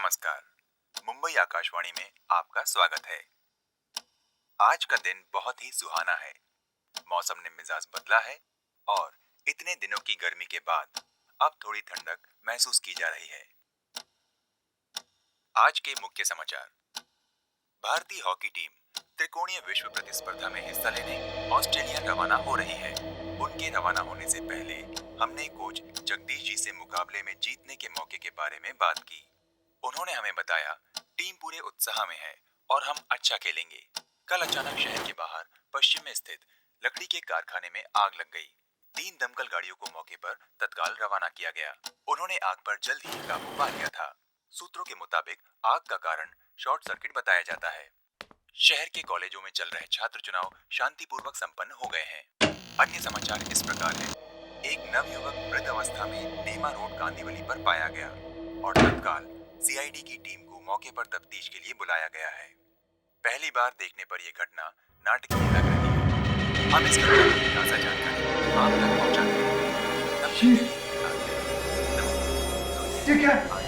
नमस्कार। मुंबई आकाशवाणी में आपका स्वागत है। आज का दिन बहुत ही सुहाना है। मौसम ने मिजाज बदला है और इतने दिनों की गर्मी के बाद अब थोड़ी ठंडक महसूस की जा रही है। आज के मुख्य समाचार। भारतीय हॉकी टीम त्रिकोणीय विश्व प्रतिस्पर्धा में हिस्सा लेने ऑस्ट्रेलिया रवाना हो रही है। उनके रवाना होने से पहले हमने कोच जगदीश जी से मुकाबले में जीतने के मौके के बारे में बात की। उन्होंने हमें बताया टीम पूरे उत्साह में है और हम अच्छा खेलेंगे। कल अचानक शहर के बाहर पश्चिम में स्थित लकड़ी के कारखाने में आग लग गई। 3 दमकल गाड़ियों को मौके पर तत्काल रवाना किया गया। उन्होंने आग पर जल्द ही काबू पा लिया था। सूत्रों के मुताबिक आग का कारण शॉर्ट सर्किट बताया जाता है। शहर के कॉलेजों में चल रहे छात्र चुनाव शांतिपूर्वक संपन्न हो गए हैं। अन्य समाचार इस प्रकार है। एक नवयुवक वृद्ध अवस्था में नेमा रोड कांदिवली पर पाया गया और तत्काल सीआईडी की टीम को मौके पर तफ्तीश के लिए बुलाया गया है। पहली बार देखने पर यह घटना नाटकीय लग रही है। हम इस घटना की ताजा जानकारी आप तक पहुंचाते हैं। ये क्या है?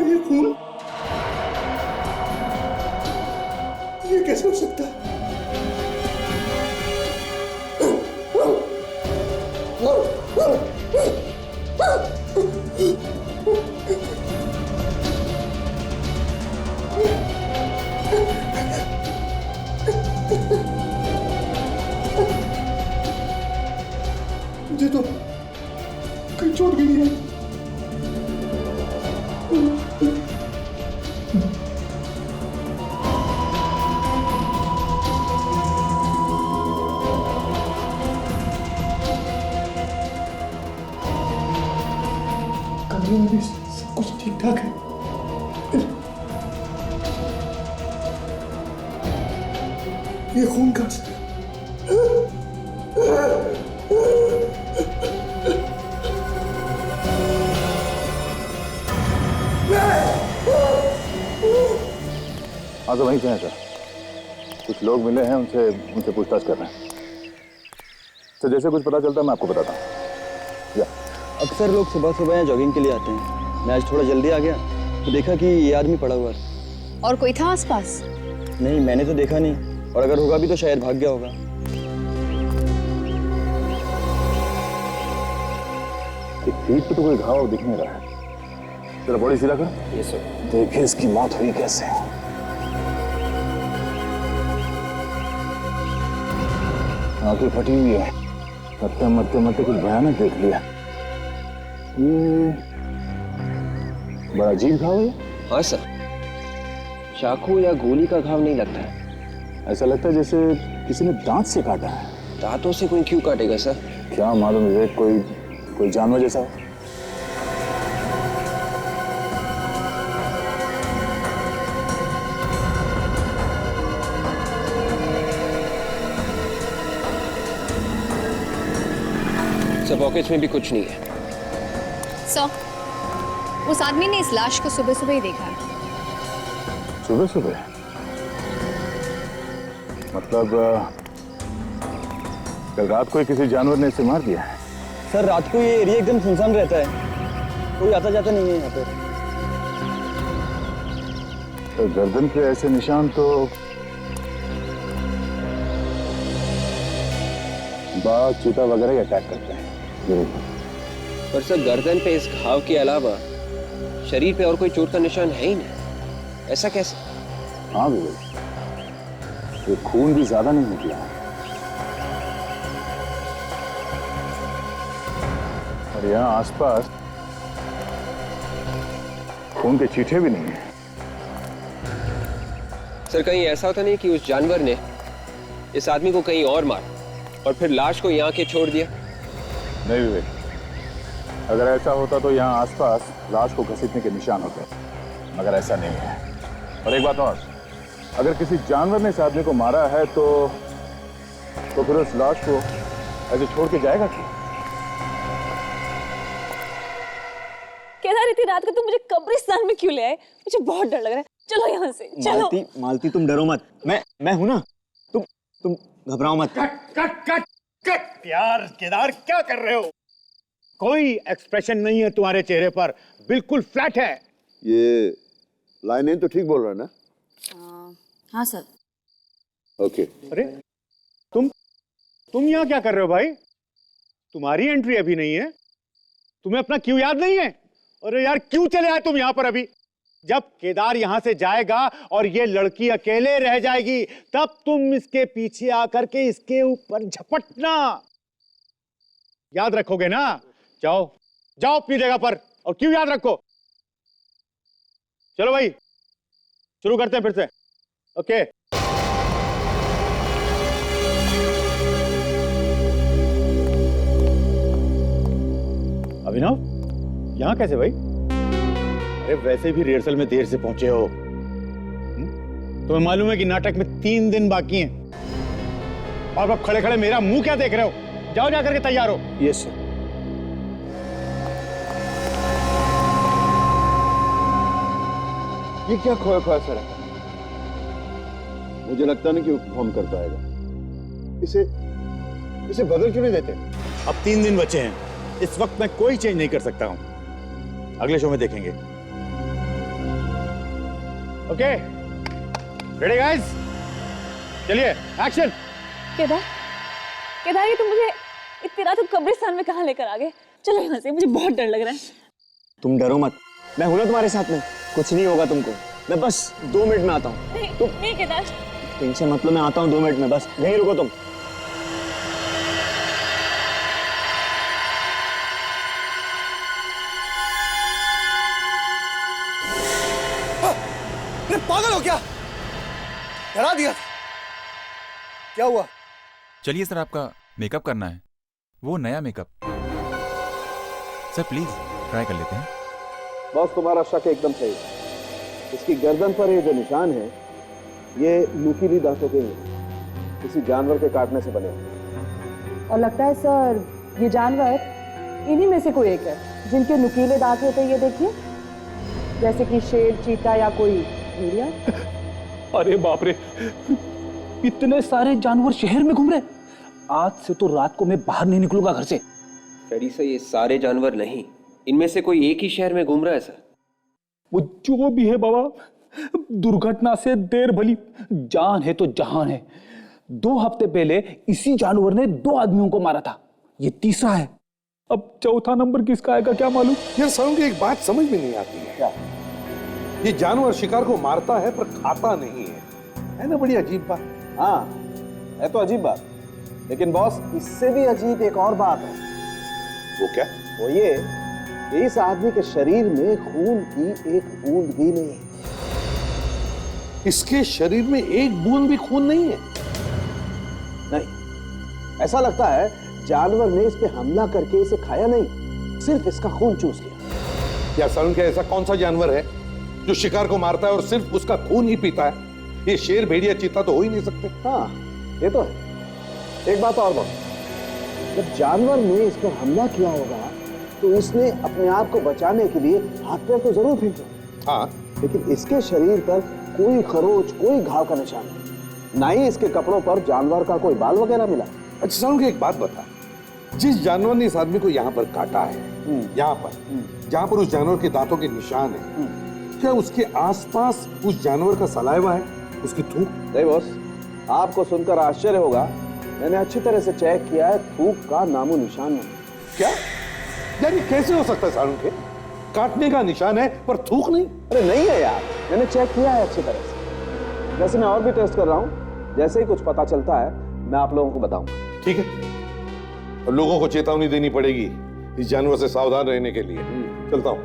ये खून, ये कैसे हो सकता है? मुझे तो कहीं चोट भी नहीं है। कमरे में भी सब कुछ ठीक ठाक है। ये खून कहाँ से? हाँ तो वहीं से हैं सर। कुछ लोग मिले हैं, उनसे पूछताछ कर रहे हैं। तो जैसे कुछ पता चलता है मैं आपको बताता हूँ। अक्सर लोग सुबह सुबह यहाँ जॉगिंग के लिए आते हैं। मैं आज थोड़ा जल्दी आ गया तो देखा कि ये आदमी पड़ा हुआ है। और कोई था आसपास? नहीं, मैंने तो देखा नहीं, और अगर होगा भी तो शायद भाग गया होगा। पीठ पे तो कोई घाव दिख नहीं रहा है। तेरा बॉडी सीधा कर। ये सर। देखिए इसकी मौत हुई कैसे। आंखें फटी हुई है। मरते मरते कुछ भयानक देख लिया। ये बड़ा अजीब घाव है। हाँ सर, चाकू या गोली का घाव नहीं लगता है। ऐसा लगता है जैसे किसी ने दांत से काटा है। दांतों से कोई क्यों काटेगा सर? क्या मालूम, विवेक, कोई जानवर जैसा हो। सर पॉकेट्स में भी कुछ नहीं है। उस आदमी ने इस लाश को सुबह सुबह ही देखा है। सुबह सुबह? मतलब कल रात को किसी जानवर ने इसे मार दिया है? सर रात को ये एरिया एकदम सुनसान रहता है, कोई आता जाता नहीं है यहाँ पे। तो गर्दन पे ऐसे निशान तो बाघ, चीता वगैरह ही अटैक करते हैं। पर सर गर्दन पे इस घाव के अलावा शरीर पे और कोई चोट का निशान है ही नहीं। ऐसा कैसे? हाँ विवेक, ये खून भी ज्यादा नहीं निकला है और यहाँ आसपास खून के छींटे भी नहीं है। सर कहीं ऐसा तो नहीं कि उस जानवर ने इस आदमी को कहीं और मारा और फिर लाश को यहाँ के छोड़ दिया? नहीं विवेक, अगर ऐसा होता तो यहाँ आसपास लाश को घसीटने के निशान होते, मगर ऐसा नहीं है। और एक बात और, अगर किसी जानवर ने इस आदमी को मारा है तो फिर उस लाश को ऐसे छोड़ के जाएगा क्यों? रात को तुम मुझे कब्रिस्तान में क्यों ले आए? मुझे बहुत डर लग रहा है। चलो यहाँ से, चलो। मालती तुम डरो मत, मैं हूं ना। तुम घबराओ मत। कट यार केदार, क्या कर रहे हो? कोई एक्सप्रेशन नहीं है तुम्हारे चेहरे पर, बिल्कुल फ्लैट है। ये लाइनें तो ठीक बोल रहा है ना? हाँ सर। ओके। अरे तुम यहाँ क्या कर रहे हो भाई? तुम्हारी एंट्री अभी नहीं है। तुम्हें अपना क्यों याद नहीं है? अरे यार क्यों चले आए तुम यहाँ पर अभी? जब केदार यहाँ से जाएगा और ये लड़की अकेले रह जाएगी, तब तुम इसके पीछे आकर के इसके ऊपर झपटना। याद रखोगे ना? जाओ जाओ अपनी जगह पर। और क्यों याद रखो? चलो भाई शुरू करते हैं फिर से। ओके। अभिनव, यहां कैसे भाई? अरे वैसे भी रिहर्सल में देर से पहुंचे हो। तुम्हें मालूम है कि नाटक में 3 दिन बाकी हैं। और अब खड़े खड़े मेरा मुंह क्या देख रहे हो? जाओ जाकर के तैयार हो। Yes sir. ये क्या खोया खोया सा रहा? मुझे लगता नहीं कि वो परफॉर्म कर पाएगा। इसे बदल क्यों नहीं देते? अब 3 दिन बचे हैं। इस वक्त मैं कोई चेंज नहीं कर सकता हूं। अगले शो में देखेंगे। Okay, ready guys? चलिए एक्शन। केदार, ये तुम मुझे इतनी रात को कब्रिस्तान में कहाँ लेकर आ गए? चलो यहाँ से, मुझे बहुत डर लग रहा है। तुम डरो मत, मैं हूं ना तुम्हारे साथ में। कुछ नहीं होगा तुमको। मैं बस 2 मिनट में आता हूँ। नहीं केदार, टेंशन मतलब मैं आता हूँ 2 मिनट में। बस यहीं रुको तुम। पागल हो क्या? डरा दिया था। क्या हुआ? चलिए सर, आपका मेकअप करना है, वो नया मेकअप। सर प्लीज ट्राई कर लेते हैं। बॉस, तुम्हारा शक एकदम सही। इसकी गर्दन पर ये जो निशान है, ये नुकीली दांतों के हैं, किसी जानवर के काटने से बने। और लगता है सर ये जानवर इन्हीं में से कोई एक है जिनके नुकीले दांत होते हैं। ये देखिए, जैसे कि शेर, चीता या कोई भेड़िया। अरे बाप रे, इतने सारे जानवर शहर में घूम रहे। आज से तो रात को मैं बाहर नहीं निकलूंगा घर से। डैडी से ये सारे जानवर नहीं, इनमें से कोई एक ही शहर में घूम रहा है सर। वो जो भी है बाबा, दुर्घटना से देर भली, जान है तो जहान है। 2 हफ्ते पहले इसी जानवर ने 2 आदमियों को मारा था, ये तीसरा है। अब चौथा नंबर किसका आएगा क्या मालूम। यार सारों की एक बात समझ में नहीं आती है। क्या? ये जानवर शिकार को मारता है पर खाता नहीं है ना? बड़ी अजीब बात। हाँ, है तो अजीब बात, लेकिन बॉस इससे भी अजीब एक और बात है। वो क्या? वो ये इस आदमी के शरीर में खून की एक बूंद भी नहीं है। इसके शरीर में एक बूंद भी खून नहीं है? नहीं, ऐसा लगता है जानवर ने इस पे हमला करके इसे खाया नहीं, सिर्फ इसका खून चूस लिया। यार सारुण, क्या ऐसा कौन सा जानवर है जो शिकार को मारता है और सिर्फ उसका खून ही पीता है? ये शेर, भेड़िया, चीता तो हो ही नहीं सकते। हाँ, ये तो है। एक बात और बोल, जब जानवर ने इस पर हमला किया होगा तो इसने अपने आप को बचाने के लिए हाथ पैर तो जरूर फेंका। हाँ, लेकिन इसके शरीर पर कोई खरोच, कोई घाव का निशान नहीं, ना ही इसके कपड़ों पर जानवर का कोई बाल वगैरह मिला। अच्छा सारुण, एक बात बता, जिस जानवर ने इस आदमी को यहाँ पर काटा है, यहाँ पर जहाँ पर उस जानवर के दांतों के निशान है, क्या उसके आसपास उस जानवर का सलाइवा है, उसकी थूक? नहीं बॉस, आपको सुनकर आश्चर्य होगा, मैंने अच्छी तरह से चेक किया है, थूक का नामो निशान नहीं। क्या? यार ये कैसे हो सकता है सारुण के? काटने का निशान है पर थूक नहीं? अरे नहीं है यार, मैंने चेक किया है अच्छी तरह से। वैसे मैं और भी टेस्ट कर रहा हूँ, जैसे ही कुछ पता चलता है मैं आप लोगों को बताऊंगा। ठीक है, और लोगों को चेतावनी देनी पड़ेगी इस जानवर से सावधान रहने के लिए। चलता हूँ।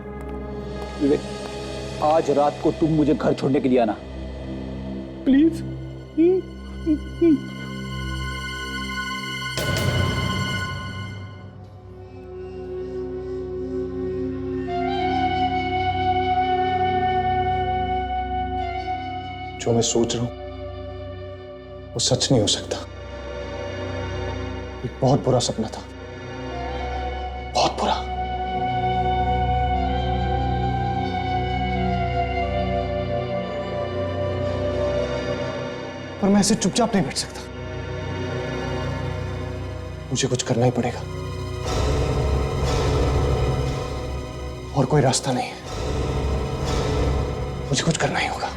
विवेक, आज रात को तुम मुझे घर छोड़ने के लिए आना प्लीज। जो मैं सोच रहा हूं वो सच नहीं हो सकता। एक बहुत बुरा सपना था, बहुत बुरा। पर मैं ऐसे चुपचाप नहीं बैठ सकता। मुझे कुछ करना ही पड़ेगा और कोई रास्ता नहीं है। मुझे कुछ करना ही होगा।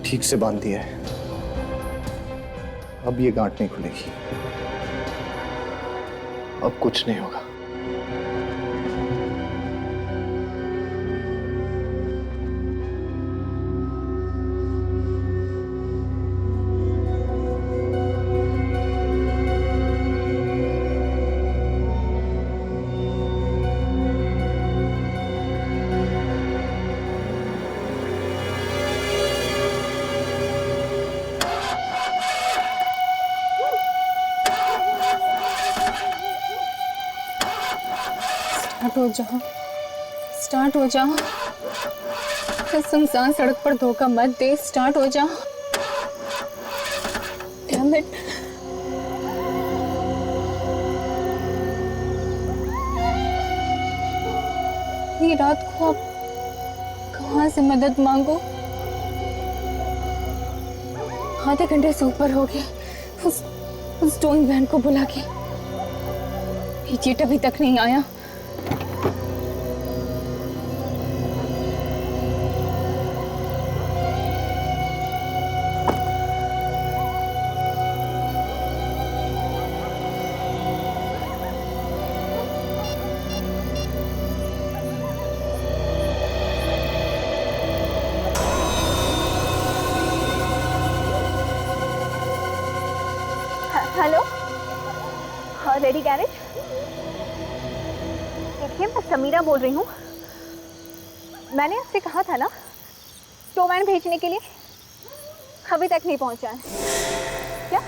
ठीक से बांध दिया है, अब ये गांठ नहीं खुलेगी। अब कुछ नहीं होगा। स्टार्ट हो जाओ। इस सुनसान सड़क पर धोखा मत दे। स्टार्ट हो जाओ। Damn it. ये रात को आप कहाँ से मदद मांगो? आधे घंटे से ऊपर हो गए उस टोइंग वैन को बुला के। इडियट अभी तक नहीं आया। Hello, ready garage? देखिए, मैं समीरा बोल रही हूँ। मैंने आपसे कहा था ना टो वैन भेजने के लिए, अभी तक नहीं पहुँचा है क्या?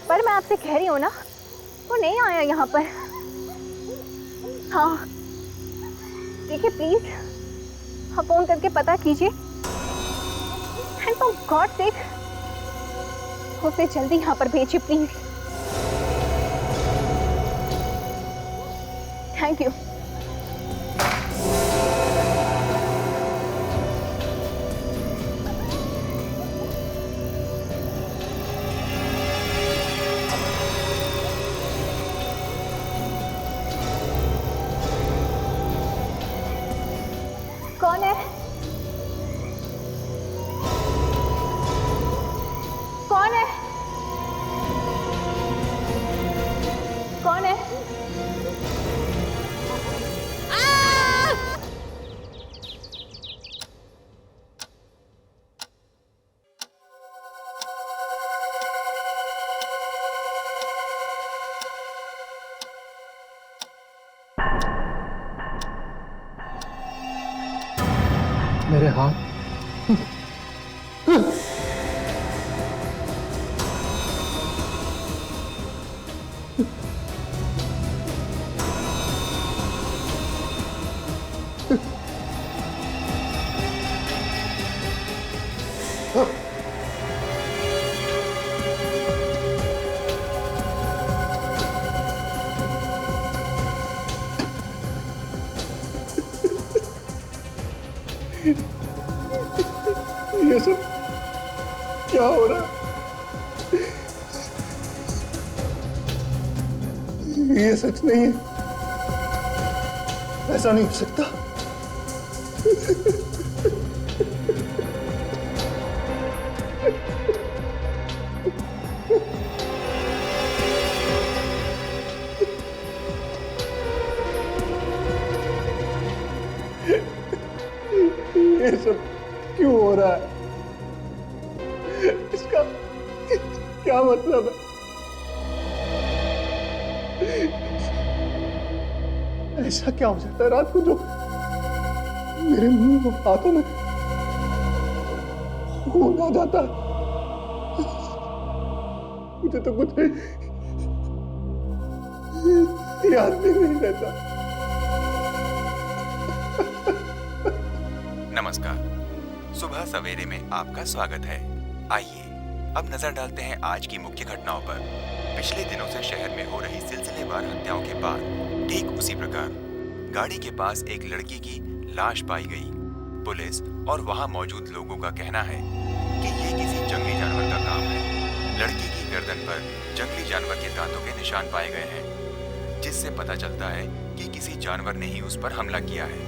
पर मैं आपसे कह रही हूँ ना, वो नहीं आया यहाँ पर। हाँ, देखिए प्लीज आप फोन करके पता कीजिए। एंड फॉर गॉड सेक उसे जल्दी यहाँ पर भेजिए प्लीज। Thank you. कौन है? कौन है? कौन है? मेरे हाथ। ये सब क्या हो रहा है? ये सच नहीं है। ऐसा नहीं हो सकता। ये सब क्यों हो रहा है? इसका क्या मतलब है? ऐसा क्या हो जाता है रात को जो मेरे मुंह और हाथों में खून आ जाता है? मुझे तो कुछ याद भी नहीं रहता। नमस्कार, सुबह सवेरे में आपका स्वागत है। आइए अब नजर डालते हैं आज की मुख्य घटनाओं पर। पिछले दिनों से शहर में हो रही सिलसिलेवार हत्याओं के बाद ठीक उसी प्रकार गाड़ी के पास एक लड़की की लाश पाई गई। पुलिस और वहां मौजूद लोगों का कहना है कि ये किसी जंगली जानवर का काम है। लड़की की गर्दन पर जंगली जानवर के दांतों के निशान पाए गए हैं, जिससे पता चलता है कि किसी जानवर ने ही उस पर हमला किया है।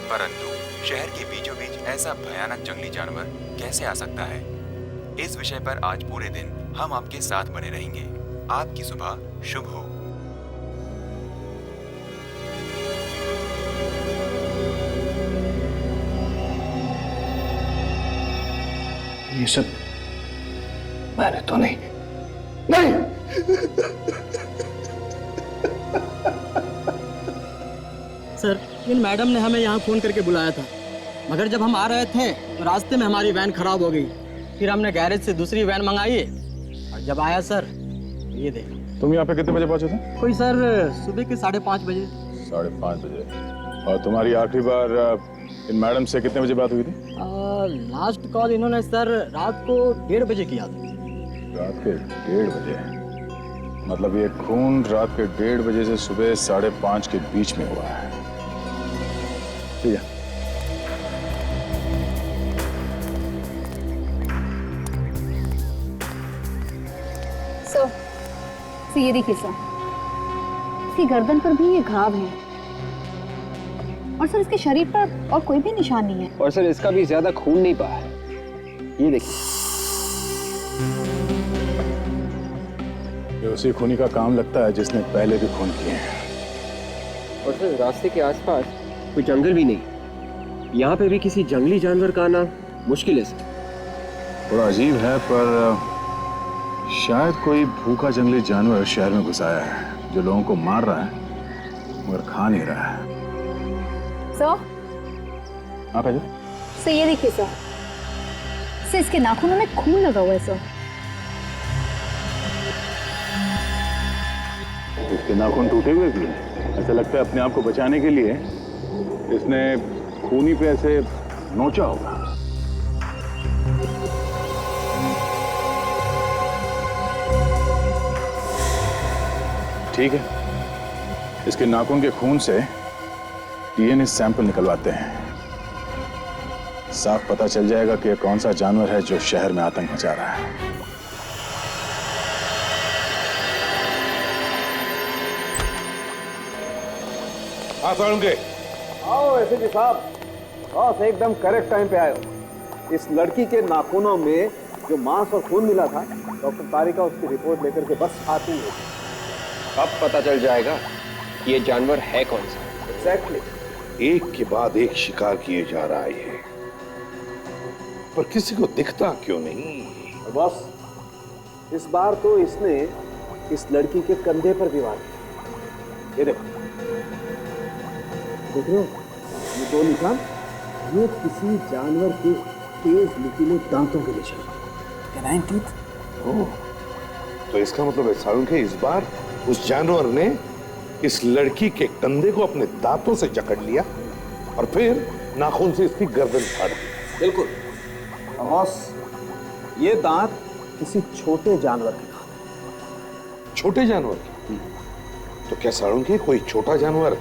परंतु शहर के बीचों बीच ऐसा भयानक जंगली जानवर कैसे आ सकता है? इस विषय पर आज पूरे दिन हम आपके साथ बने रहेंगे। आपकी सुबह शुभ हो। ये सब मैंने तो नहीं। सर, इन मैडम ने हमें यहाँ फोन करके बुलाया था, मगर जब हम आ रहे थे तो रास्ते में हमारी वैन खराब हो गई। फिर हमने गैरेज से दूसरी वैन मंगाई और जब आया सर, ये देखो। तुम यहाँ पे कितने बजे पहुंचे थे? कोई सर सुबह के 5:30 बजे। 5:30 बजे। और तुम्हारी आखिरी बार इन मैडम से कितने बजे बात हुई थी? लास्ट कॉल इन्होंने सर रात को 1:30 बजे किया था। रात के 1:30 बजे? मतलब ये खून रात के 1:30 बजे से सुबह 5:30 के बीच में हुआ है। ठीक है। सो ये देखिए सर, इसकी गर्दन पर भी ये घाव है और सर इसके शरीर पर और कोई भी निशान नहीं है। और सर इसका भी ज्यादा खून नहीं पाया है। ये देखिए, ये उसी खूनी का काम लगता है जिसने पहले भी खून किए हैं। और सर रास्ते के आसपास कोई जंगल भी नहीं। यहाँ पे भी किसी जंगली जानवर का आना मुश्किल है सर। थोड़ा अजीब है, पर शायद कोई भूखा जंगली जानवर शहर में घुस आया है, जो लोगों को मार रहा है मगर खा नहीं रहा है। सर, आप सर ये देखिए सर, इसके नाखूनों में खून लगा हुआ है सर। इसके नाखून टूटे हुए भी हैं। ऐसा लगता है अपने आप को बचाने के लिए इसने खूनी पे ऐसे नोचा होगा। ठीक है, इसके नाखून के खून से डीएनए सैंपल निकलवाते हैं। साफ पता चल जाएगा कि कौन सा जानवर है जो शहर में आतंक मचा रहा है। हाँ साळुंखे, आओ एसपी साहब, बस एकदम करेक्ट टाइम पे आए हो। इस लड़की के नाखूनों में जो मांस और खून मिला था, डॉक्टर तारिका उसकी रिपोर्ट लेकर के बस आती है। अब पता चल जाएगा कि ये जानवर है कौन सा। एग्जैक्टली। एक के बाद एक शिकार किए जा रहा है, पर किसी को दिखता क्यों नहीं? बस इस बार तो इसने इस लड़की के कंधे पर भी वार किया। ये देखो, देख रहे हो ये 2 निशान, ये किसी जानवर के तेज नुकीले दांतों के निशान। Canine teeth. ओह, तो इसका मतलब है साळुंखे, इस बार उस जानवर ने इस लड़की के कंधे को अपने दांतों से जकड़ लिया और फिर नाखून से इसकी गर्दन फाड़ दी। बिल्कुल बॉस, ये दांत किसी छोटे जानवर के दांत। छोटे जानवर की? तो क्या साळुंखे कोई छोटा जानवर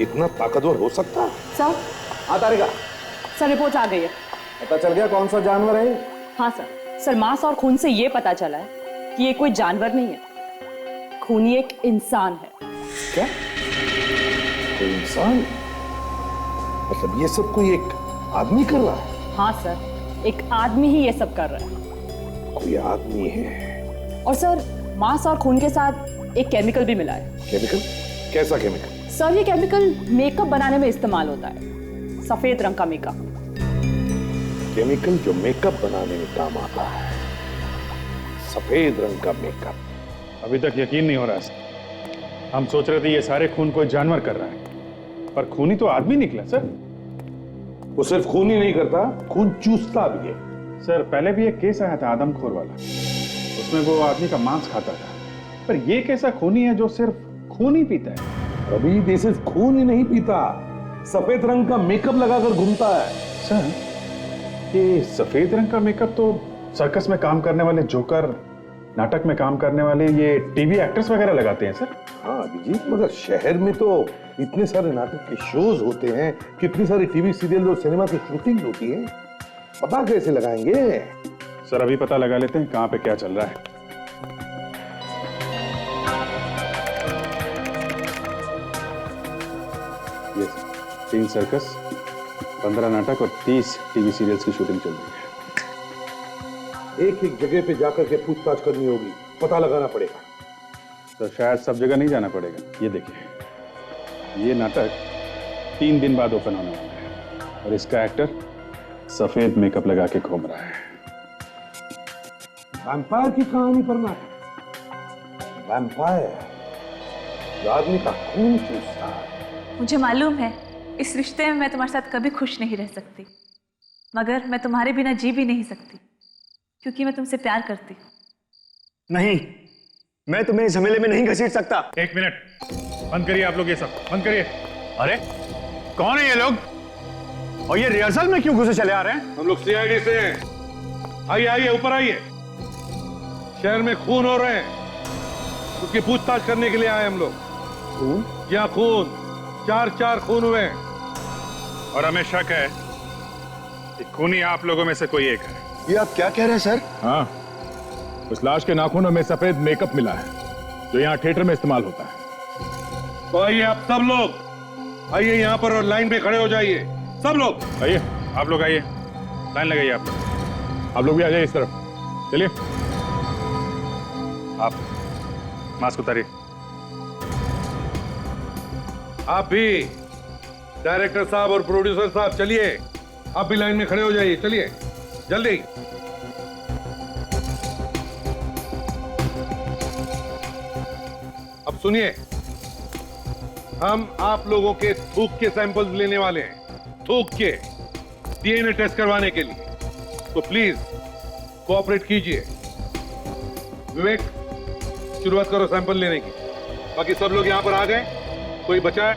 इतना ताकतवर हो सकता है? सर, हाँ तारिका, सर रिपोर्ट आ गई है। पता चल गया कौन सा जानवर है? हाँ सर, मांस और खून से ये पता चला है कि ये कोई जानवर नहीं है, खूनी एक इंसान है। क्या? कोई इंसान? मतलब ये सब कोई एक आदमी कर रहा है? हाँ सर, एक आदमी ही ये सब कर रहा है। कोई आदमी है? और सर मांस और खून के साथ एक केमिकल भी मिला है। केमिकल? कैसा केमिकल? सर ये केमिकल मेकअप बनाने में इस्तेमाल होता है, सफेद रंग का मेकअप। केमिकल जो मेकअप बनाने में काम आता है, सफेद रंग का मेकअप। अभी तक यकीन नहीं हो रहा सर। हम सोच रहे थे ये सारे खून कोई जानवर कर रहा है, पर खूनी तो आदमी निकला सर। वो सिर्फ खून ही नहीं करता, खून चूसता भी है। सर पहले भी एक केस आया था आदमखोर वाला, उसमें वो आदमी का मांस खाता था, पर ये कैसा खूनी है जो सिर्फ खून ही पीता है। अभी दिस इज खून ही नहीं पीता, सफेद रंग का मेकअप लगाकर घूमता है। सर ये सफेद रंग का मेकअप तो सर्कस में काम करने वाले जोकर, नाटक में काम करने वाले ये टीवी एक्टर्स वगैरह लगाते हैं सर। हाँ अभिजीत, मगर शहर में तो इतने सारे नाटक के शोज होते हैं, कितनी सारी टीवी सीरियल और सिनेमा की शूटिंग होती है, पता कैसे लगाएंगे? सर अभी पता लगा लेते हैं कहाँ पे क्या चल रहा है। ये 3 सर्कस, 15 नाटक और 30 टीवी सीरियल्स की शूटिंग चल रही है। एक एक जगह पे जाकर के पूछताछ करनी होगी, पता लगाना पड़ेगा। तो शायद सब जगह नहीं जाना पड़ेगा। ये देखिए, ये नाटक 3 दिन बाद ओपन होने वाला है और इसका एक्टर सफेद मेकअप लगा के घूम रहा है। वैम्पायर की कहानी पर नाटक। वैम्पायर जो आदमी का खून चूसता है। मुझे मालूम है इस रिश्ते में मैं तुम्हारे साथ कभी खुश नहीं रह सकती, मगर मैं तुम्हारे बिना जी भी नहीं सकती क्योंकि मैं तुमसे प्यार करती हूँ। नहीं, मैं तुम्हें झमेले में नहीं घसीट सकता। 1 मिनट, बंद करिए आप लोग, ये सब बंद करिए। अरे कौन है ये लोग और ये रिहर्सल में क्यों घुसे चले आ रहे हैं? हम लोग सीआईडी से हैं। आइए आइए, ऊपर आइए। शहर में खून हो रहे हैं, उसकी पूछताछ करने के लिए आए हम लोग। खून? क्या खून? 4 खून हुए हैं और हमें शक है कि खूनी आप लोगों में से कोई एक है। ये आप क्या कह रहे हैं सर? हाँ, उस लाश के नाखूनों में सफेद मेकअप मिला है जो यहाँ थिएटर में इस्तेमाल होता है। तो आइए आप सब लोग, आइए यहाँ पर और लाइन पे खड़े हो जाइए। सब लोग आइए, आप लोग आइए, लाइन लगाइए। आप लोग भी आ जाइए इस तरफ। चलिए, आप मास्क उतारिए। आप भी, डायरेक्टर साहब और प्रोड्यूसर साहब, चलिए आप भी लाइन में खड़े हो जाइए। चलिए जल्दी। अब सुनिए, हम आप लोगों के थूक के सैंपल्स लेने वाले हैं, थूक के डीएनए टेस्ट करवाने के लिए। तो प्लीज कोऑपरेट कीजिए। विवेक, शुरुआत करो सैंपल लेने की। बाकी सब लोग यहाँ पर आ गए? कोई बचा है?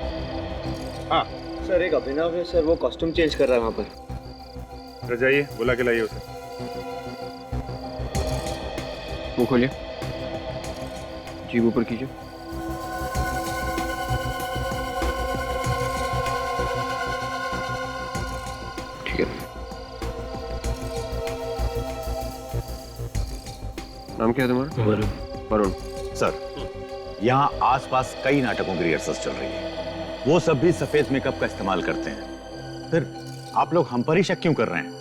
हाँ सर, एक अभिनव है सर, वो कॉस्ट्यूम चेंज कर रहा है वहां पर। जाइए, बुला के लाइए उसे। मुंह खोलिए, जीभ ऊपर कीजिए। ठीक है। नाम क्या है तुम्हारा? वरुण। सर, यहाँ आसपास कई नाटकों की रिहर्सल चल रही है, वो सब भी सफेद मेकअप का इस्तेमाल करते हैं। फिर आप लोग हम पर ही शक क्यों कर रहे हैं?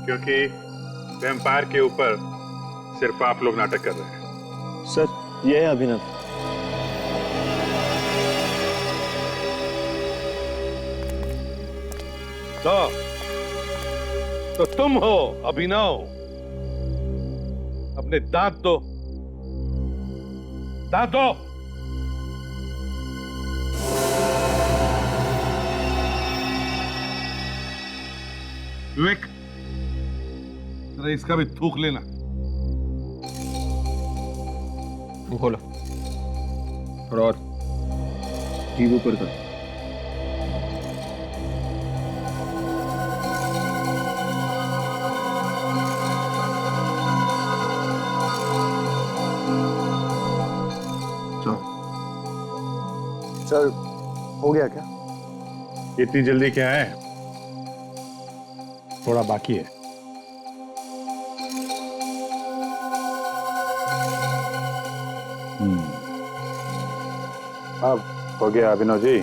क्योंकि वैम्पायर के ऊपर सिर्फ आप लोग नाटक कर रहे हैं। सर, ये है अभिनव। तो तुम हो अभिनव? अपने दांत दो, दांत दो। विवेक, जरा इसका भी थूक लेना। मुंह खोलो, थोड़ा और, जीभ ऊपर कर। सर, हो गया क्या? इतनी जल्दी क्या है, थोड़ा बाकी है। अब हो गया अभिनव जी,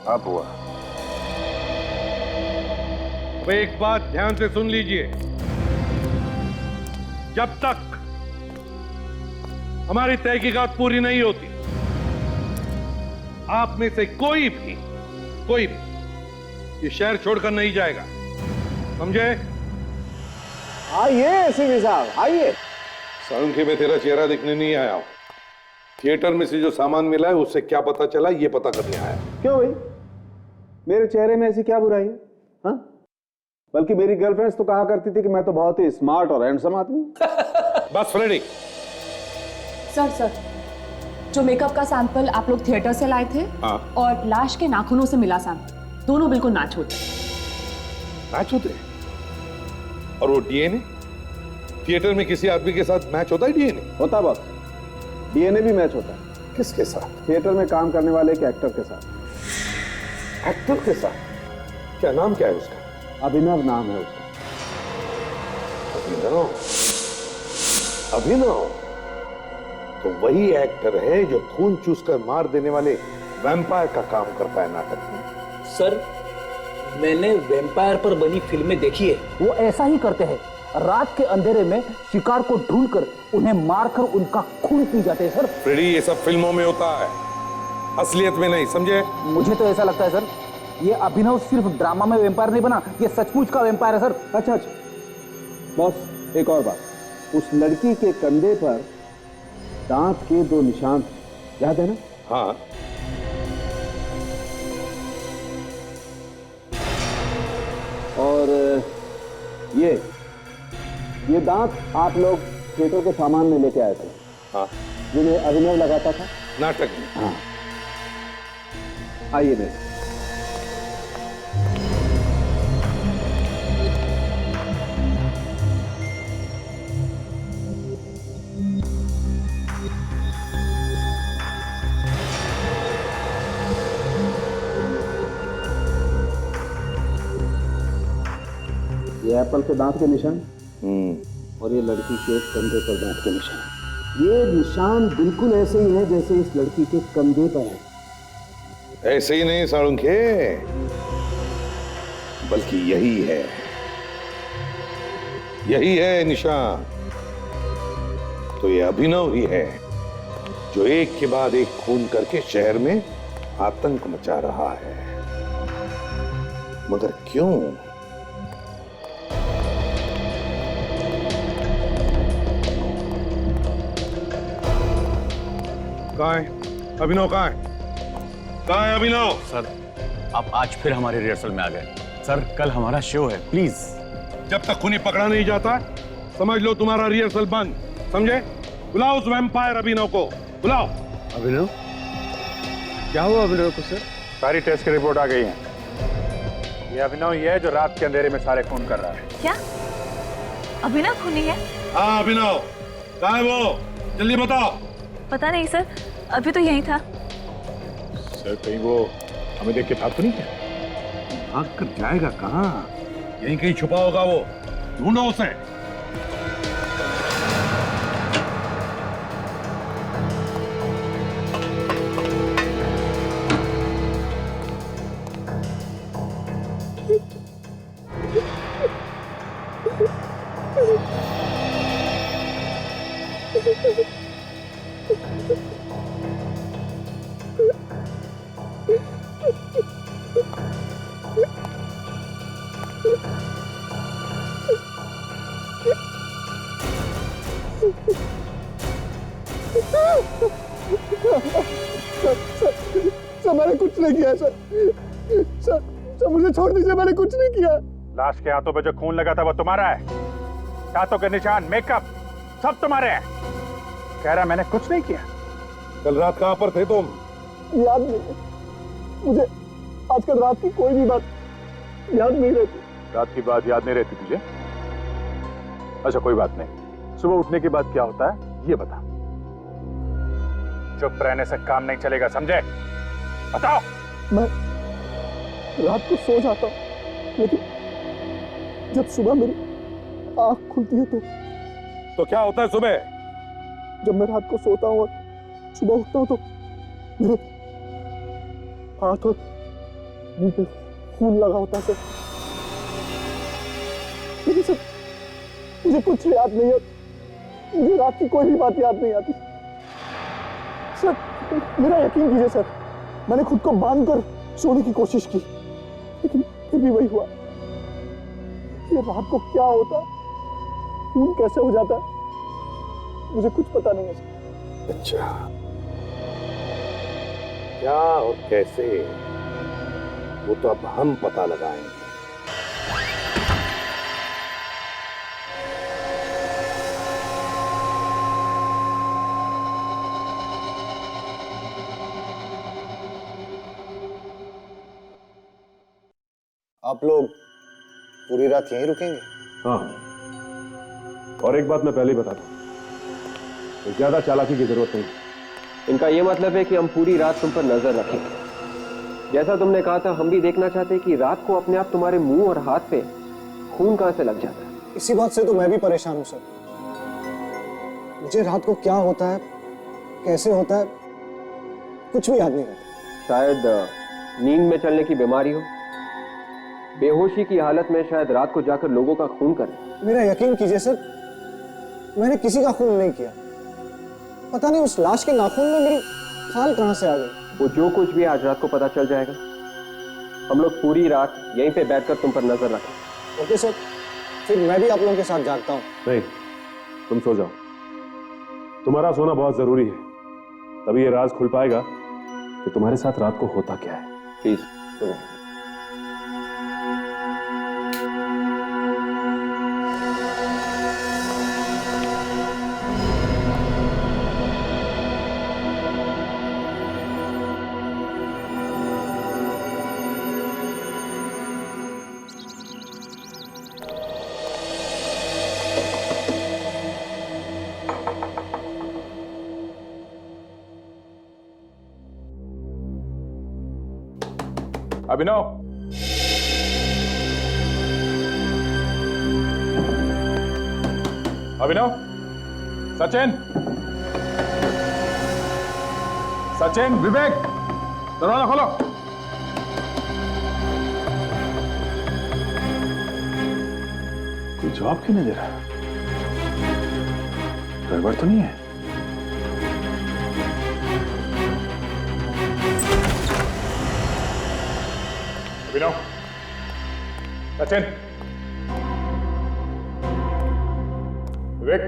अब हुआ। अब एक बात ध्यान से सुन लीजिए, जब तक हमारी तहकीकात पूरी नहीं होती, आप में से कोई भी ये शहर छोड़कर नहीं जाएगा, समझे? आइए एसीपी साहब, आइए। साउंड के मैं तेरा चेहरा देखने नहीं आया हूं। थिएटर में से जो सामान मिला है उससे क्या पता चला, ये पता करने आया। क्यों भाई, मेरे चेहरे में ऐसी क्या बुराई है? हाँ, बल्कि मेरी गर्लफ्रेंड्स तो कहा करती थी कि मैं तो बहुत ही स्मार्ट और हैंडसम आदमी हूं। बस फ्रेडी। सर, जो मेकअप का सैंपल आप लोग थिएटर से लाए थे और लाश के नाखूनों से मिला सैंपल, दोनों बिल्कुल मैच होते। मैच होते? और वो डीएनए थिएटर में किसी आदमी के साथ मैच होता है? डीएनए होता बॉस, डीएनए भी मैच होता है। किसके साथ? थिएटर में काम करने वाले एक एक्टर के साथ। एक्टर के साथ? क्या नाम क्या है उसका? अभिनव नाम है उसका। अभिनव? अभिनव तो वही एक्टर है जो खून चूसकर मार देने वाले वैम्पायर का काम करता है नाटक में। सर, मैंने वैम्पायर पर बनी फिल्में देखी है, वो ऐसा ही करते हैं। रात के अंधेरे में शिकार को ढूंढकर उन्हें मारकर उनका खून पी जाते हैं सर। फ्रेडी, ये सब फिल्मों में होता है, असलियत में नहीं, समझे? मुझे तो ऐसा लगता है सर, ये अभिनव सिर्फ ड्रामा में वैम्पायर नहीं बना, ये सचमुच का वैम्पायर है सर। अच्छा बॉस, एक और बात, उस लड़की के कंधे पर दांत के 2 निशान थे, याद है ना? हाँ। और ये दांत आप लोग थिएटर के सामान में लेके आए थे। हाँ। जिन्हें अभिनव लगाता था नाटक में। हाँ, आइए देख। ये एप्पल के दांत के निशान और ये लड़की के कंधे पर दांत के निशान। ये निशान बिल्कुल ऐसे ही है जैसे इस लड़की के कंधे पर है। ऐसे ही नहीं साळुंखे, बल्कि यही है निशान। तो ये अभिनव ही है जो एक के बाद एक खून करके शहर में आतंक मचा रहा है। मगर क्यों? कहाँ है अभिनव? कहाँ है अभिनव? सर, आप आज फिर हमारी रिहर्सल में आ गए। सर, कल हमारा शो है, प्लीज। जब तक खूनी पकड़ा नहीं जाता, समझ लो तुम्हारा रिहर्सल बंद, समझे? बुलाओ उस वैम्पायर अभिनव को, बुलाओ। अभिनव? क्या हुआ अभिनव को सर? सारी टेस्ट की रिपोर्ट आ गई है। ये अभिनव ही है जो रात के अंधेरे में सारे खून कर रहा है। क्या अभिनव खूनी है? हाँ, अभिनव। कहाँ है वो? जल्दी बताओ। पता नहीं सर, अभी तो यहीं था। सर, कहीं वो हमें देख के भाग तो नहीं क्या? भाग कर जाएगा कहाँ? यहीं कहीं छुपा होगा वो, ढूंढो उसे। सर, मैंने कुछ नहीं किया सर। सर, मुझे छोड़ दीजिए, मैंने कुछ नहीं किया। लाश के हाथों पे जो खून लगा था वो तुम्हारा है। दांतों के निशान, मेकअप, सब तुम्हारे हैं। कह रहा मैंने कुछ नहीं किया। कल रात कहाँ पर थे तुम? याद नहीं, मुझे आजकल रात की कोई भी बात याद नहीं रहती। रात की बात याद नहीं रहती तुझे? अच्छा, कोई बात नहीं। सुबह उठने के बाद क्या होता है ये बता। चुप रहने से काम नहीं चलेगा, समझे? बताओ। मैं रात को सो जाता हूँ, लेकिन जब सुबह मेरी आंख खुलती है तो क्या होता है सुबह? जब मैं रात को सोता हूँ और सुबह उठता हूँ तो मेरे हाथ और मुंह पे खून लगा होता है सर। लेकिन सर, मुझे कुछ याद नहीं है। मुझे रात की कोई भी बात याद नहीं आती। सर, मेरा यकीन कीजिए सर, मैंने खुद को बांध कर सोने की कोशिश की, लेकिन फिर भी वही हुआ। ये रात को क्या होता है, खून कैसे हो जाता है, मुझे कुछ पता नहीं है सर। अच्छा, क्या और कैसे, वो तो अब हम पता लगाएंगे। आप लोग पूरी रात यहीं रुकेंगे? हाँ, और एक बात मैं पहले ही बता दूं, ज्यादा चालाकी की जरूरत नहीं। इनका ये मतलब है कि हम पूरी रात तुम पर नजर रखेंगे। जैसा तुमने कहा था, हम भी देखना चाहते हैं कि रात को अपने आप तुम्हारे मुंह और हाथ पे खून कहां से लग जाता है। इसी बात से तो मैं भी परेशान हूं सर। मुझे रात को क्या होता है, कैसे होता है, कुछ भी याद नहीं रहता। शायद नींद में चलने की बीमारी हो, बेहोशी की हालत में शायद रात को जाकर लोगों का खून करें। मेरा यकीन कीजिए सर, मैंने किसी का खून नहीं किया। पता नहीं उस लाश के नाखून में मेरी खाल कहां से आ गई। वो जो कुछ भी आज रात को पता चल जाएगा। हम लोग पूरी रात यहीं पे बैठकर तुम पर नजर रखें। ओके सर, फिर मैं भी आप लोगों के साथ जागता हूँ। नहीं, तुम सो जाओ। तुम्हारा सोना बहुत जरूरी है, तभी ये राज खुल पाएगा कि तुम्हारे साथ रात को होता क्या है। प्लीज सो जाओ। अभिनव, अभिनव, सचिन, सचिन, विवेक, दरवाजा खोलो। कोई जवाब क्यों नहीं दे रहा? गड़बड़ तो नहीं है? अभिनव, सचिन, विवेक,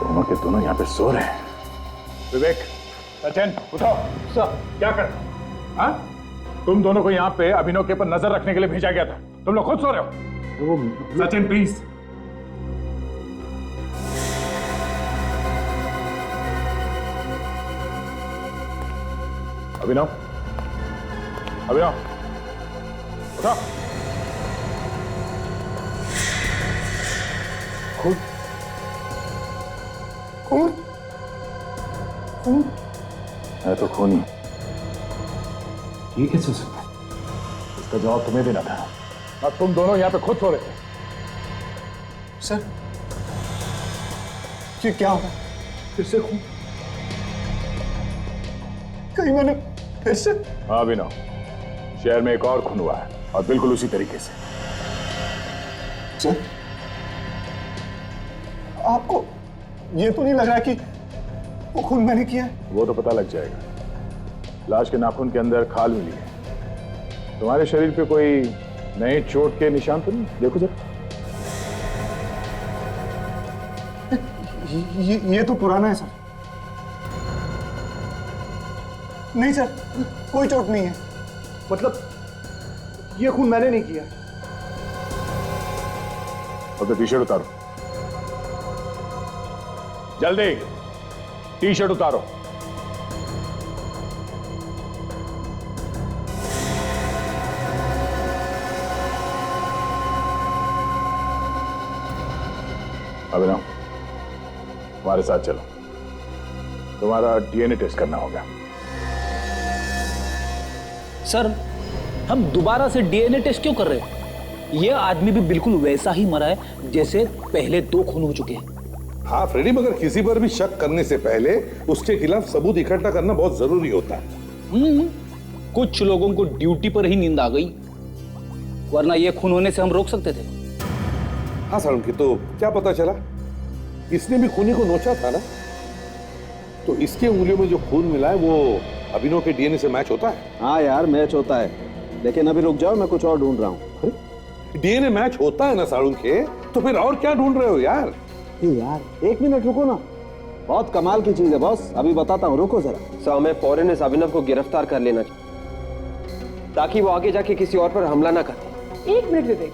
दोनों के दोनों यहां पे सो रहे हैं। विवेक, सचिन, उठो। सर, क्या कर? हाँ? तुम दोनों को यहाँ पे अभिनव के पर नजर रखने के लिए भेजा गया था। तुम लोग खुद सो रहे हो। सचिन प्लीज। अभिनव, अभिनव, उठो। खुद खून, खून है तो खून ही। ये कैसे हो सकता है? इसका जवाब तुम्हें देना था। अब तुम दोनों यहाँ पे खुद सो रहे थे। सर, ये क्या हुआ? फिर से खून? कहीं मैंने फिर से? हाँ अभिनव, शहर में एक और खून हुआ है और बिल्कुल उसी तरीके से। सर, आपको ये तो नहीं लग रहा कि वो खून मैंने किया है? वो तो पता लग जाएगा। लाश के नाखून के अंदर खाल मिली है। तुम्हारे शरीर पे कोई नए चोट के निशान तो नहीं? देखो जरा। ये तो पुराना है सर। नहीं सर, कोई चोट नहीं है। मतलब ये खून मैंने नहीं किया। अब तो टी शर्ट उतारो, जल्दी टी शर्ट उतारो। अभिनव, हमारे साथ चलो, तुम्हारा डीएनए टेस्ट करना होगा। सर, हम दोबारा से डीएनए टेस्ट क्यों कर रहे हैं? ये आदमी भी बिल्कुल वैसा ही मरा है जैसे पहले 2 खून हो चुके हैं। हाँ फ्रेडी, मगर किसी पर भी शक करने से पहले उसके खिलाफ सबूत इकट्ठा करना बहुत जरूरी होता है। कुछ लोगों को ड्यूटी पर ही नींद आ गई, वरना ये खून होने से हम रोक सकते थे। हाँ सारुण की तो क्या पता चला? इसने भी खूनी को नोचा था ना, तो इसके उंगलियों में जो खून मिला है वो अभिनव के डीएनए से मैच होता है। हाँ यार, मैच होता है, लेकिन अभी रुक जाओ, मैं कुछ और ढूंढ रहा हूँ। डीएनए मैच होता है ना सारुण के, तो फिर और क्या ढूंढ रहे हो यार? यार 1 मिनट रुको ना, बहुत कमाल की चीज है बॉस, अभी बताता हूँ, रुको जरा। सर हमें फौरन इस अभिनव को गिरफ्तार कर लेना चाहिए ताकि वो आगे जाके किसी और पर हमला ना करे। एक मिनट विवेक,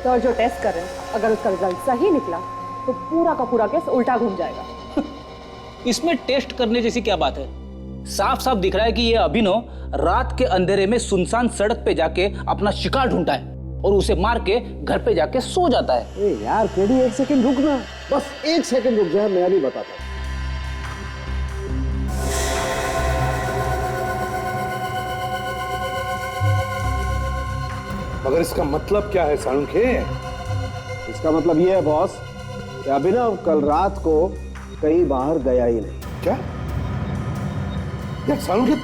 सर जो टेस्ट कर रहे हैं, अगर उसका रिजल्ट सही निकला तो पूरा का पूरा केस उल्टा घूम जाएगा। इसमें टेस्ट करने जैसी क्या बात है? साफ साफ दिख रहा है कि ये अभिनव रात के अंधेरे में सुनसान सड़क पे जाके अपना शिकार ढूंढता है और उसे मार के घर पे जाके सो जाता है। ए यार केडी, एक सेकंड रुकना, बस एक सेकंड रुक जा, मैं अभी बताता हूँ। मगर इसका मतलब क्या है साळुंखे? इसका मतलब ये है बॉस कि अभिनव कल रात को कहीं बाहर गया ही नहीं। क्या यार साळुंखे,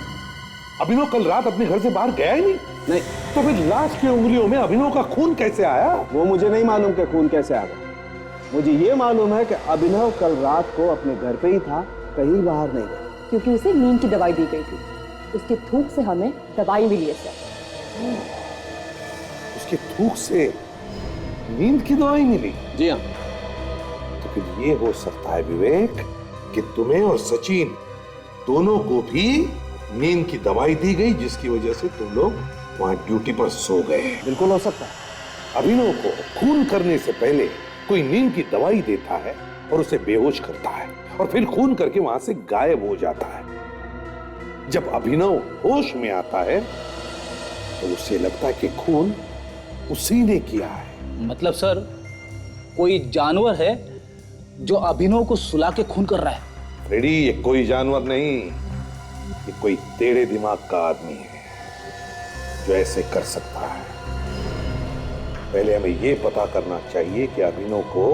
अभिनव कल रात अपने घर से बाहर गया ही नहीं? नहीं। तो फिर लाश की उंगलियों में अभिनव का खून कैसे आया? वो मुझे नहीं मालूम कि खून कैसे आ गया। मुझे ये मालूम है कि अभिनव कल रात को अपने घर पे ही था, कहीं बाहर नहीं गया। क्योंकि उसे नींद की दवाई दी गई थी, उसके थूक से हमें दवाई मिली है सर। उसके थूक से नींद की दवाई मिली? जी हाँ। तो फिर ये हो सकता है विवेक कि तुम्हें और सचिन दोनों को भी नींद की दवाई दी गई, जिसकी वजह से तुम लोग वहां ड्यूटी पर सो गए। बिल्कुल हो सकता है। अभिनव को खून करने से पहले कोई नींद की दवाई देता है और उसे बेहोश करता है और फिर खून करके वहां से गायब हो जाता है। जब अभिनव होश में आता है तो उसे लगता है कि खून उसी ने किया है। मतलब सर कोई जानवर है जो अभिनव को सुला के खून कर रहा है? रेडी, ये कोई जानवर नहीं, ये कोई टेढ़े दिमाग का आदमी है जो ऐसे कर सकता है। पहले हमें ये पता करना चाहिए कि अभिनव को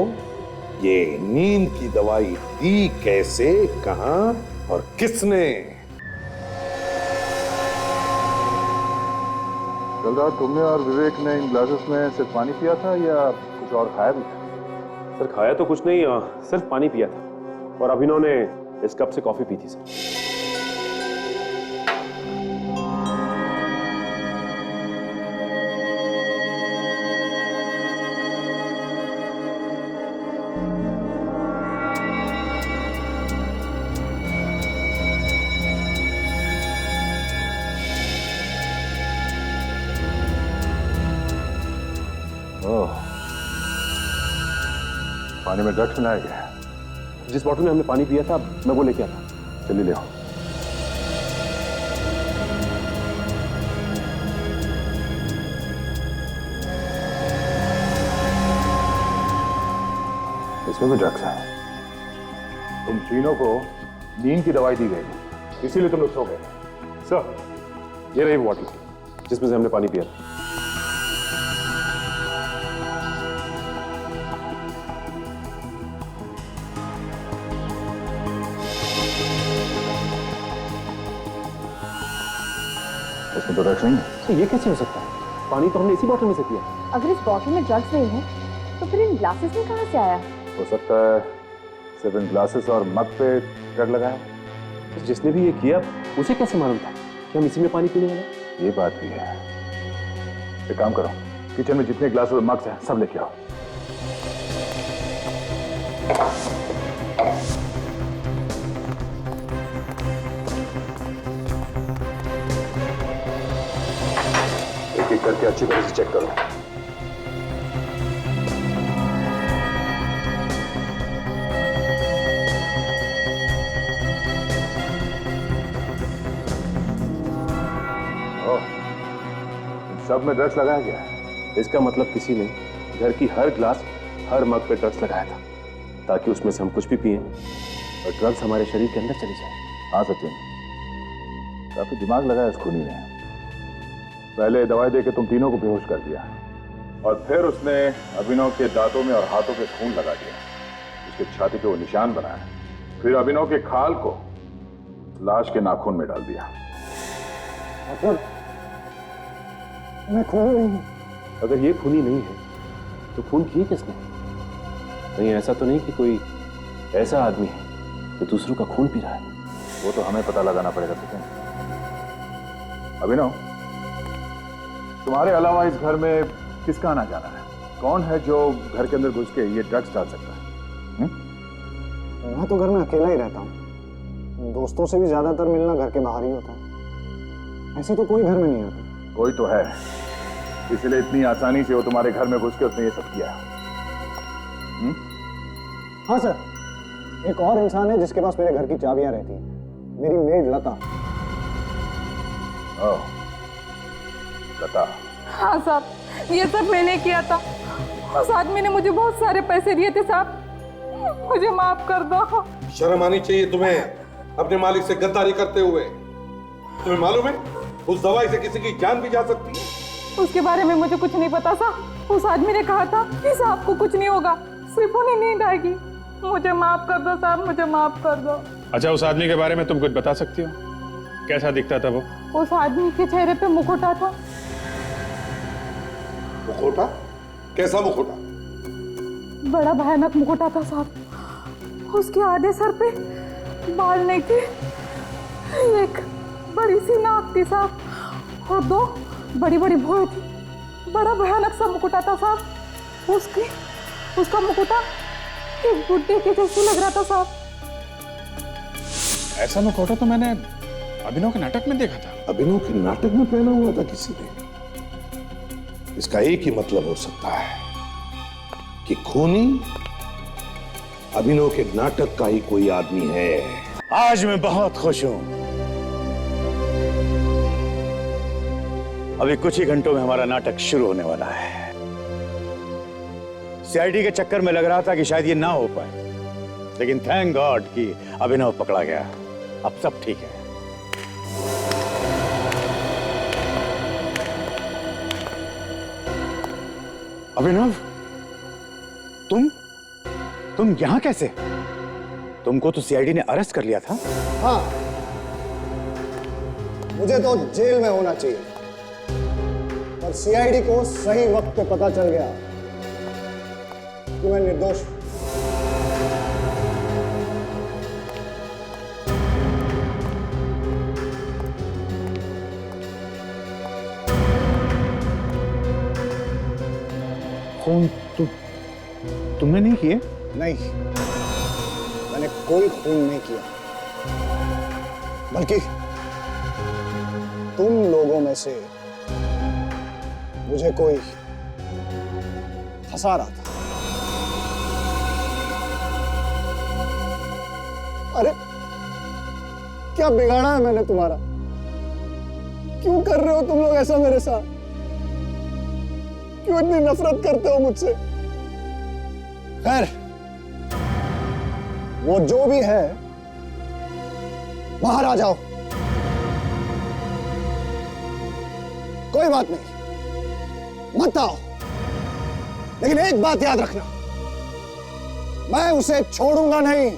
ये नींद की दवाई दी कैसे, कहां और किसने। जल्दार, तुमने और विवेक ने इन ग्लासेस में सिर्फ पानी पिया था या कुछ और खाया भी था? सर खाया तो कुछ नहीं, सिर्फ पानी पिया था और अभिनव ने इस कप से कॉफी पी थी सर। पानी में ड्रग्स मिलाया गया है। जिस बॉटल में हमने पानी पिया था मैं वो लेके आता। चलिए ले आओ। इसमें भी ड्रग्स है। तुम तीनों को नींद की दवाई दी गई थी, इसीलिए तुम लोग सो गए। सर ये रही बॉटल जिसमें से हमने पानी पिया था। इसमें तो ड्रग्स नहीं है। तो ये कैसे हो सकता है? पानी तो हमने इसी बॉटल में से पिया। अगर इस बॉटल में ड्रग्स नहीं है तो फिर इन ग्लासेस में कहां से आया? हो सकता है सिर्फ इन ग्लासेस और मग पे ड्रग लगाया। तो जिसने भी ये किया उसे कैसे मालूम था कि हम इसी में पानी पीने वाले? ये बात भी है। एक काम करो, किचन में जितने ग्लासेस और मग्स हैं सब लेके आओ। एक एक करके अच्छी तरह से चेक करो। सब में ड्रग्स लगाया गया है। इसका मतलब किसी ने घर की हर ग्लास हर मग पे ड्रग्स लगाया था ताकि उसमें से हम कुछ भी पिए और ड्रग्स हमारे शरीर के अंदर चली जाए। हाँ सचिन, काफी दिमाग लगाया इस खूनी ने। पहले दवाई देके तुम तीनों को बेहोश कर दिया और फिर उसने अभिनव के दांतों में और हाथों पे खून लगा दिया, उसके छाती पे वो निशान बनाया, फिर अभिनव के खाल को लाश के नाखून में डाल दिया। मैं खूनी नहीं। अगर ये खूनी नहीं है तो खून किए किसने? कहीं ऐसा तो नहीं कि कोई ऐसा आदमी है जो दूसरों का खून पी रहा है? वो तो हमें पता लगाना पड़ेगा सचिन। अभिनव, तुम्हारे अलावा इस घर में किसका आना जाना है? कौन है जो घर के अंदर घुस के ये ड्रग्स डाल सकता है? हाँ तो घर में अकेला ही रहता हूँ। दोस्तों से भी ज्यादातर मिलना घर के बाहर ही होता है। ऐसे तो कोई घर में नहीं आता। कोई तो है, इसलिए इतनी आसानी से वो तुम्हारे घर में घुस के उसने ये सब किया। हाँ सर, एक और इंसान है जिसके पास मेरे घर की चाबियां रहती हैं। मेरी मेड लता। ओह, लता। हाँ साहब, ये सब मैंने किया था। उस आदमी ने मुझे बहुत सारे पैसे दिए थे साहब, मुझे माफ कर दो। शर्म आनी चाहिए तुम्हें अपने मालिक से गद्दारी करते हुए। तुम्हें मालूम है उस दवाई से किसी की जान भी जा सकती है। उसके बारे में मुझे कुछ नहीं पता साहब। उस आदमी ने कहा था कि साहब को कुछ नहीं होगा, सिर्फ उन्हें नींद आएगी। मुझे माफ कर दो साहब, मुझे माफ कर दो। अच्छा, उस आदमी के बारे में तुम कुछ बता सकती हो? कैसा दिखता था वो? उस आदमी के चेहरे पे मुखौटा था। मुखौटा? कैसा मुखौटा? बड़ा भयानक मुखौटा था साहब। उसके आधे सर पे बाल नहीं थे, एक बड़ी सी नाक थी साहब, और 2 बड़ी बड़ी भौहें थी। बड़ा भयानक सा मुखौटा था साहब। उसका मुखौटा एक बुड्ढे के जैसे लग रहा था साहब। ऐसा मुखौटा तो मैंने अभिनव के नाटक में देखा था। अभिनव के नाटक में पहना हुआ था किसी ने? इसका एक ही मतलब हो सकता है कि खूनी अभिनव के नाटक का ही कोई आदमी है। आज मैं बहुत खुश हूं। अभी कुछ ही घंटों में हमारा नाटक शुरू होने वाला है। सीआईडी के चक्कर में लग रहा था कि शायद ये ना हो पाए, लेकिन थैंक गॉड कि अभिनव पकड़ा गया। अब सब ठीक है। अभिनव, तुम यहां कैसे? तुमको तो सीआईडी ने अरेस्ट कर लिया था। हाँ, मुझे तो जेल में होना चाहिए, पर सीआईडी को सही वक्त पे पता चल गया कि मैं निर्दोष हूं। खून तुमने नहीं किए? नहीं, मैंने कोई खून नहीं किया, बल्कि तुम लोगों में से मुझे कोई फंसा रहा था। अरे क्या बिगाड़ा है मैंने तुम्हारा? क्यों कर रहे हो तुम लोग ऐसा मेरे साथ? क्यों इतनी नफरत करते हो मुझसे? खैर, वो जो भी है, बाहर आ जाओ। कोई बात नहीं, मत आओ, लेकिन एक बात याद रखना, मैं उसे छोड़ूंगा नहीं।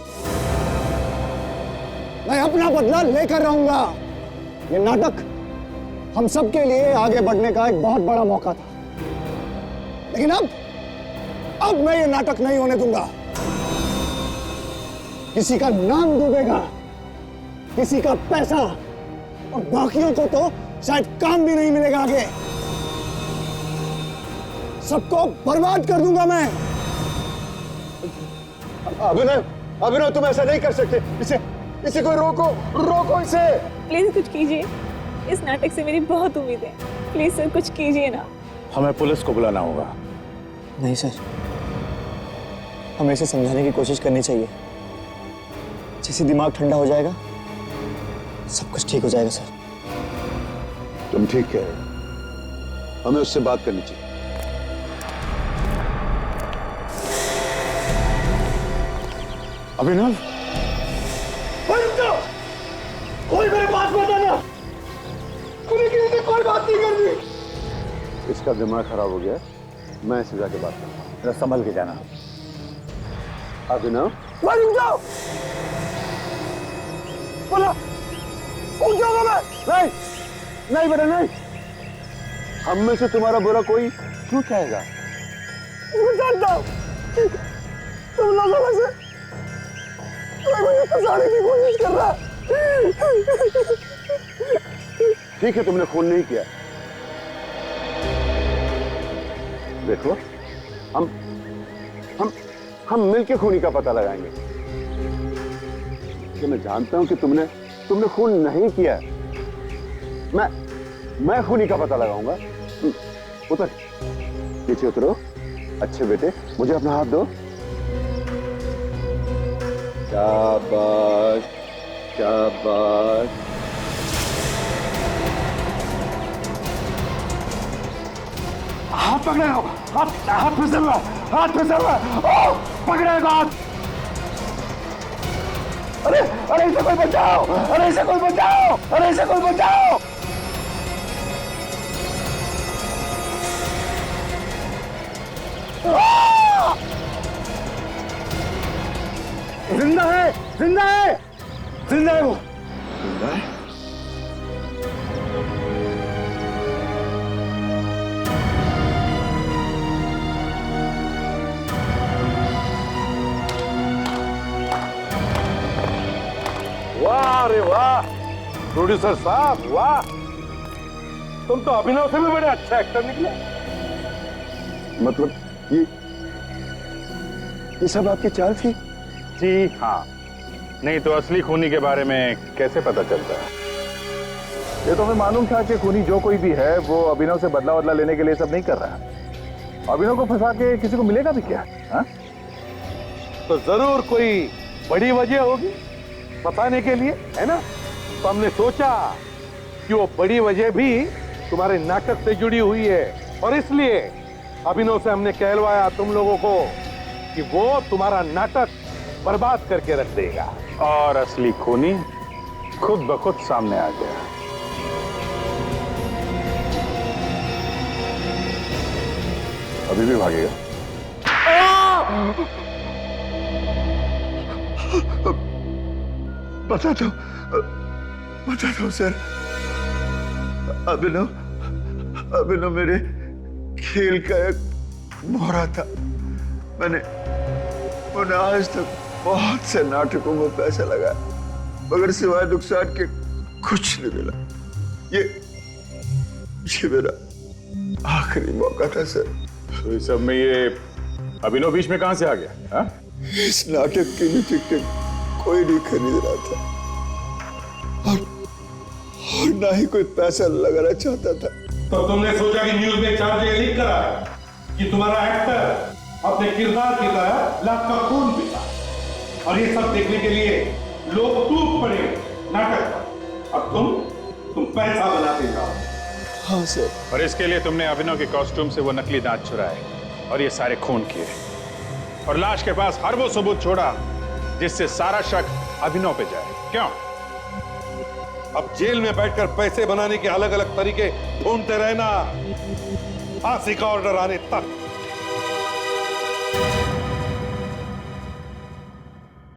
मैं अपना बदला लेकर रहूंगा। ये नाटक हम सबके लिए आगे बढ़ने का एक बहुत बड़ा मौका था, लेकिन अब मैं ये नाटक नहीं होने दूंगा। किसी का नाम डूबेगा, किसी का पैसा, और बाकियों को तो शायद काम भी नहीं मिलेगा आगे। सबको बर्बाद कर दूंगा मैं। अभिनव, तुम ऐसा नहीं कर सकते। इसे कोई रोको इसे। प्लीज कुछ कीजिए, इस नाटक से मेरी बहुत उम्मीद है। प्लीज सर कुछ कीजिए ना। हमें पुलिस को बुलाना होगा। नहीं सर, हमें इसे समझाने की कोशिश करनी चाहिए। जैसे दिमाग ठंडा हो जाएगा, सब कुछ ठीक हो जाएगा सर। तुम ठीक कह रहे हो, हमें उससे बात करनी चाहिए। अभिनव, कोई मेरे पास मत आना। मुझे किसी से कोई बात नहीं करनी। इसका दिमाग खराब हो गया, मैं इसे जाके बात करता हूं। संभल के जाना। अभिनव, रुक जाओ। बोला, उठ जाऊंगा मैं। नहीं बेटा नहीं। हम में से तुम्हारा बुरा कोई क्यों चाहेगा? मैं जानता हूं तुम लोगों में से कोई मुझे फंसाने की कोशिश कर रहा है। ठीक है, तुमने खून नहीं किया। देखो, हम मिलके खूनी का पता लगाएंगे। वैसे मैं जानता हूं कि तुमने खून नहीं किया। मैं खूनी का पता लगाऊंगा। उतर, पीछे उतरो। अच्छे बेटे, मुझे अपना हाथ दो। शाबाश, शाबाश। हाथ पकड़ेगा, हाथ फिसल रहा, हाथ फिसल रहा। पकड़ेगा हाथ। अरे अरे इसे कोई बचाओ, अरे इसे कोई बचाओ, अरे इसे कोई बचाओ। जिंदा है, जिंदा है, जिंदा है वो। जिंदा है? वाह रे वाह, प्रोड्यूसर साहब वाह, तुम तो अभिनव से भी बड़े अच्छा एक्टर निकले। मतलब ये सब आपकी चाल थी? जी हाँ, नहीं तो असली खूनी के बारे में कैसे पता चलता है? ये तो हमें मालूम था कि खूनी जो कोई भी है वो अभिनव से बदला लेने के लिए सब नहीं कर रहा है। अभिनव को फंसा के किसी को मिलेगा भी क्या? हा? तो जरूर कोई बड़ी वजह होगी फंसाने के लिए, है ना? तो हमने सोचा कि वो बड़ी वजह भी तुम्हारे नाटक से जुड़ी हुई है और इसलिए अभिनव से हमने कहलवाया तुम लोगों को कि वो तुम्हारा नाटक बर्बाद करके रख देगा। और असली खूनी खुद ब खुद सामने आ गया। अभी भी भागेगा? बता दो सर। अभिनव मेरे खेल का एक मोहरा था। मैंने आज तक बहुत से नाटकों में पैसा लगाया मगर सिवाय नुकसान के कुछ नहीं मिला। ये मेरा आखिरी मौका था सर। तो इस सब में ये अभिनव बीच में कहां से आ गया? हा? इस नाटक के लिए टिकट कोई नहीं खरीद रहा था और ना ही कोई पैसा लगाना चाहता था। तो तुमने सोचा कि न्यूज में चार्ज लीक करा है कि तुम्हारा एक्टर अपने किरदार की तरह लाख का खून पीता, और ये सब देखने के लिए लोग टूट पड़े नाटक पर। अब तुम पैसा बनाते जाओ। हाँ सर। और इसके लिए तुमने अभिनव के कॉस्ट्यूम से वो नकली दांत चुराए और ये सारे खून किए और लाश के पास हर वो सबूत छोड़ा जिससे सारा शक अभिनव पे जाए। क्यों? अब जेल में बैठकर पैसे बनाने के अलग अलग तरीके ढूंढते रहना, फांसी का ऑर्डर आने तक।